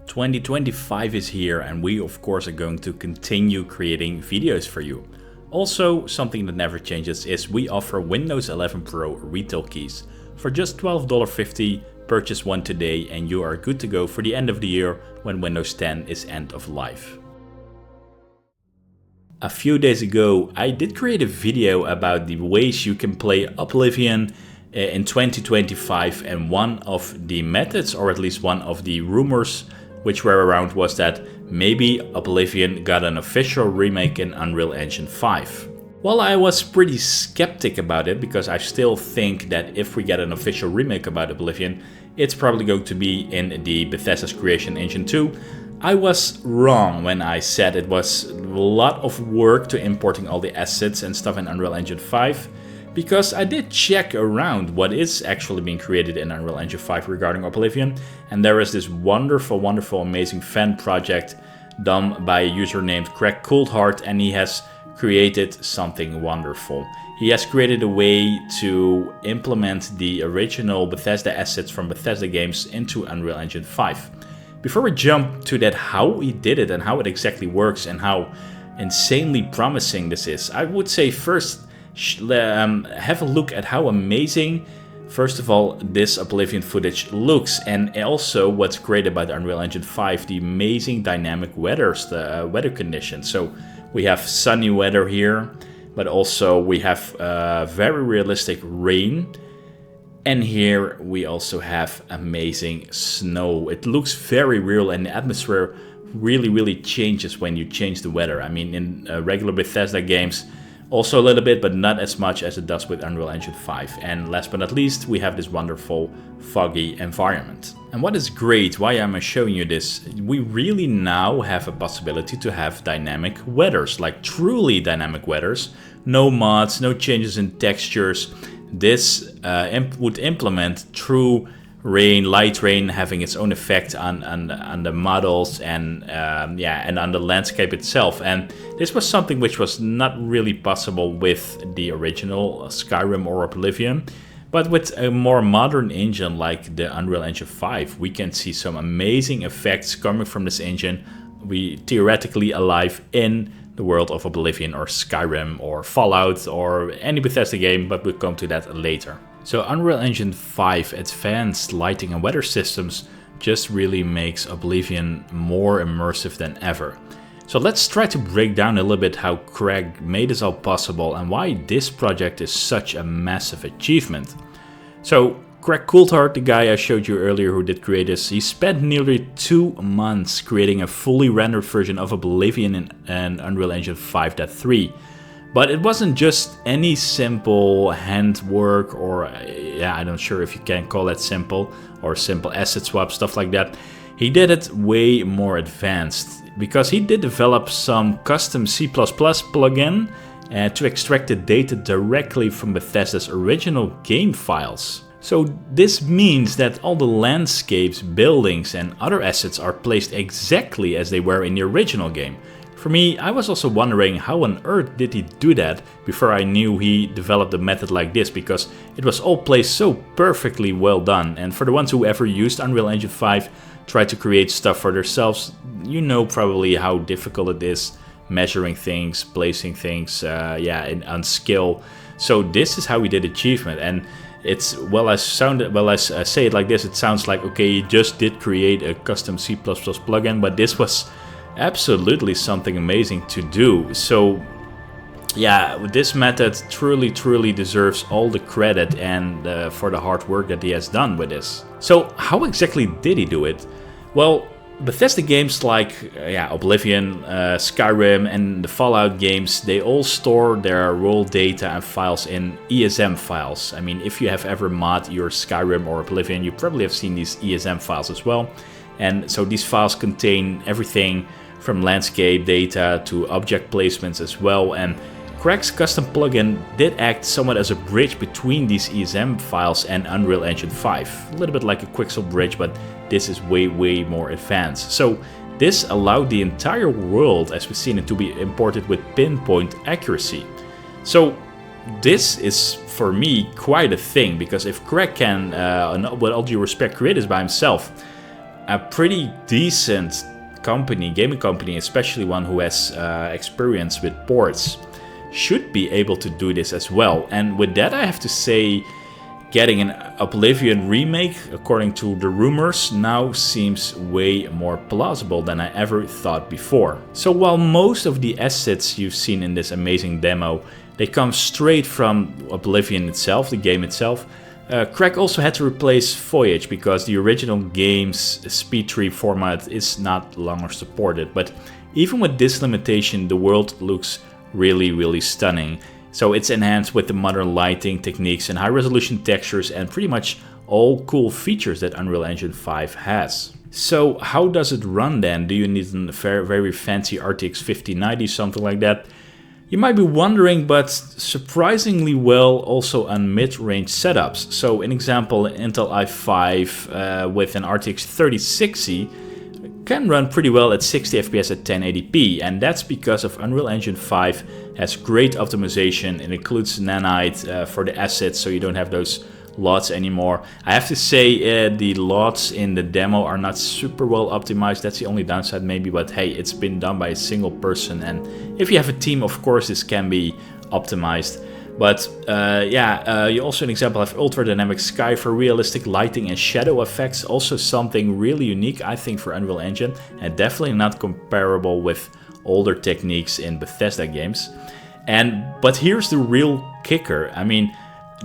2025 is here, and we of course are going to continue creating videos for you. Also, something that never changes is we offer Windows 11 Pro retail keys. For just $12.50, purchase one today and you are good to go for the end of the year when Windows 10 is end of life. A few days ago, I did create a video about the ways you can play Oblivion in 2025, and one of the methods, or at least one of the rumors which were around, was that maybe Oblivion got an official remake in Unreal Engine 5. Well, I was pretty skeptic about it because I still think that if we get an official remake about Oblivion, it's probably going to be in the Bethesda's Creation Engine 2. I was wrong when I said it was a lot of work to importing all the assets and stuff in Unreal Engine 5, because I did check around what is actually being created in Unreal Engine 5 regarding Oblivion, and there is this wonderful, amazing fan project done by a user named Greg Coulthard, and he has created something wonderful. He has created a way to implement the original Bethesda assets from Bethesda games into Unreal Engine 5. Before we jump to that, how he did it and how it exactly works and how insanely promising this is, I would say first have a look at how amazing, first of all, this Oblivion footage looks, and also what's great about Unreal Engine 5, the amazing dynamic weather conditions. So we have sunny weather here, but also we have very realistic rain. And here we also have amazing snow. It looks very real, and the atmosphere really changes when you change the weather. I mean, in regular Bethesda games, also a little bit, but not as much as it does with Unreal Engine 5. And last but not least, we have this wonderful foggy environment. And what is great, why am I showing you this? We really now have a possibility to have dynamic weathers, like truly dynamic weathers. No mods, no changes in textures. This would implement true rain, light rain, having its own effect on the models and and on the landscape itself. And this was something which was not really possible with the original Skyrim or Oblivion. But with a more modern engine like the Unreal Engine 5, we can see some amazing effects coming from this engine. We theoretically alive in the world of Oblivion or Skyrim or Fallout or any Bethesda game, but we'll come to that later. So Unreal Engine 5 advanced lighting and weather systems just really makes Oblivion more immersive than ever. So let's try to break down a little bit how Greg made this all possible and why this project is such a massive achievement. So Greg Coulthard, the guy I showed you earlier who did create this, he spent nearly 2 months creating a fully rendered version of Oblivion in Unreal Engine 5.3. But it wasn't just any simple handwork or, I'm not sure if you can call that simple, or simple asset swap, stuff like that. He did it way more advanced, because he did develop some custom C++ plugin to extract the data directly from Bethesda's original game files. So this means that all the landscapes, buildings and other assets are placed exactly as they were in the original game. For me, I was also wondering how on earth did he do that before I knew he developed a method like this, because it was all placed so perfectly well done. And for the ones who ever used Unreal Engine 5, tried to create stuff for themselves, you know probably how difficult it is measuring things, placing things, on skill. So this is how he did achievement, and it's I say it like this, it sounds like, okay, he just did create a custom C++ plugin, but this was absolutely something amazing to do. So this method truly deserves all the credit and for the hard work that he has done with this. So how exactly did he do it? Well, Bethesda games like Oblivion, Skyrim and the Fallout games, they all store their raw data and files in ESM files. I mean, if you have ever mod your Skyrim or Oblivion, you probably have seen these ESM files as well. And so these files contain everything from landscape data to object placements as well. And Greg's custom plugin did act somewhat as a bridge between these ESM files and Unreal Engine 5. A little bit like a Quixel bridge, but this is way more advanced. So this allowed the entire world, as we've seen it, to be imported with pinpoint accuracy. So this is, for me, quite a thing, because if Greg can, with all due respect, create this by himself, a pretty decent company, gaming company, especially one who has experience with ports, should be able to do this as well. And with that, I have to say, getting an Oblivion remake, according to the rumors, now seems way more plausible than I ever thought before. So while most of the assets you've seen in this amazing demo, they come straight from Oblivion itself, the game itself, Greg also had to replace Voyage because the original game's speed tree format is not longer supported. But even with this limitation, the world looks really stunning. So it's enhanced with the modern lighting techniques and high resolution textures and pretty much all cool features that Unreal Engine 5 has. So how does it run then? Do you need a very fancy RTX 5090, something like that? You might be wondering, but surprisingly well also on mid-range setups. So an example, Intel i5 with an RTX 3060 can run pretty well at 60 FPS at 1080p, and that's because of Unreal Engine 5 has great optimization. It includes nanite for the assets, so you don't have those LODs anymore. I have to say the LODs in the demo are not super well optimized. That's the only downside maybe, but hey, it's been done by a single person, and if you have a team, of course this can be optimized. But you also, an example, have ultra dynamic sky for realistic lighting and shadow effects. Also something really unique, I think, for Unreal Engine, and definitely not comparable with older techniques in Bethesda games. But here's the real kicker. I mean,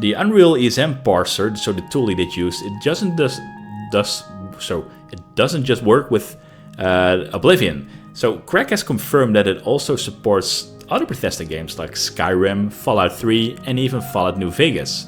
the Unreal ESM parser, so the tool he did use, it doesn't just work with Oblivion. So Greg has confirmed that it also supports other Bethesda games like Skyrim, Fallout 3, and even Fallout New Vegas.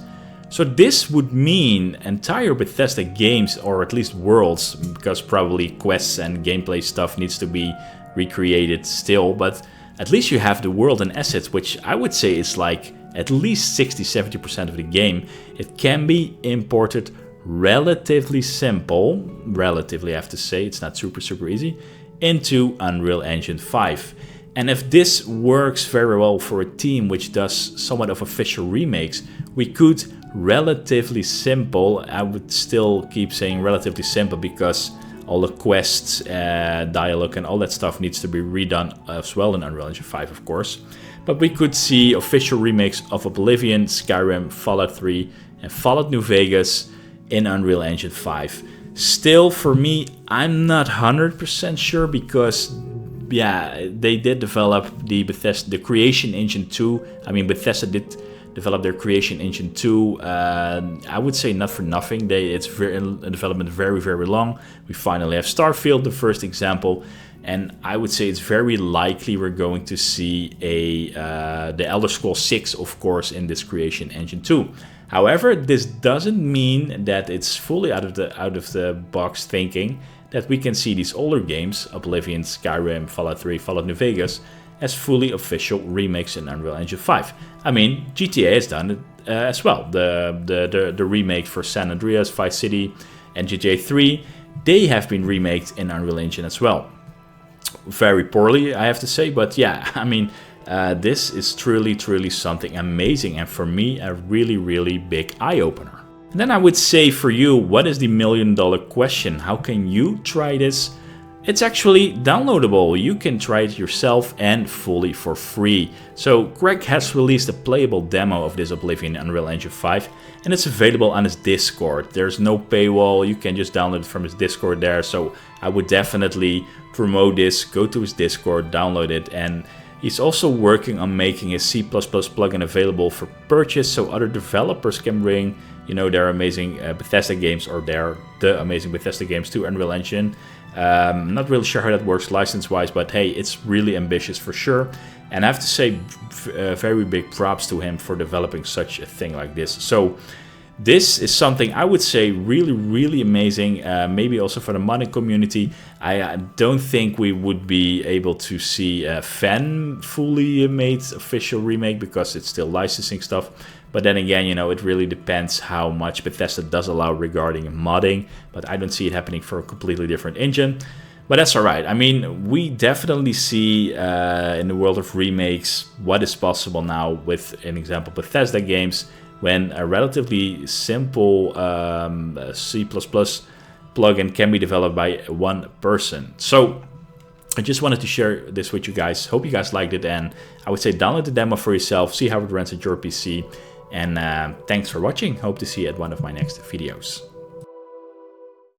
So this would mean entire Bethesda games, or at least worlds, because probably quests and gameplay stuff needs to be recreated still, but at least you have the world and assets, which I would say is like at least 60-70% of the game. It can be imported relatively simple, relatively I have to say, it's not super easy, into Unreal Engine 5. And if this works very well for a team which does somewhat of official remakes, we could relatively simple, I would still keep saying relatively simple because all the quests, dialogue and all that stuff needs to be redone as well in Unreal Engine 5, of course. But we could see official remakes of Oblivion, Skyrim, Fallout 3 and Fallout New Vegas in Unreal Engine 5. Still, for me, I'm not 100% sure because they did develop the Creation Engine 2. I mean, Bethesda did develop their Creation Engine 2. I would say not for nothing. It's in development very long. We finally have Starfield, the first example. And I would say it's very likely we're going to see the Elder Scrolls 6, of course, in this Creation Engine 2. However, this doesn't mean that it's fully out of the box thinking that we can see these older games, Oblivion, Skyrim, Fallout 3, Fallout New Vegas, as fully official remakes in Unreal Engine 5. I mean, GTA has done it as well. The remake for San Andreas, Vice City, and GTA 3, they have been remaked in Unreal Engine as well. Very poorly, I have to say, but yeah, I mean, this is truly something amazing, and for me, a really big eye-opener. And then I would say for you, what is the million-dollar question? How can you try this? It's actually downloadable. You can try it yourself and fully for free. So Greg has released a playable demo of this Oblivion Unreal Engine 5, and it's available on his Discord. There's no paywall, you can just download it from his Discord there. So I would definitely promote this, go to his Discord, download it, and he's also working on making his C++ plugin available for purchase so other developers can bring, you know, their amazing Bethesda games, or the amazing Bethesda games to Unreal Engine. Not really sure how that works license-wise, but hey, it's really ambitious for sure. And I have to say, very big props to him for developing such a thing like this. So this is something I would say really amazing, maybe also for the modding community. I don't think we would be able to see a fan fully made official remake because it's still licensing stuff. But then again, you know, it really depends how much Bethesda does allow regarding modding. But I don't see it happening for a completely different engine. But that's alright. I mean, we definitely see in the world of remakes what is possible now with, an example, Bethesda games, when a relatively simple C++ plugin can be developed by one person. So I just wanted to share this with you guys. Hope you guys liked it, and I would say download the demo for yourself, see how it runs at your PC, and thanks for watching. Hope to see you at one of my next videos.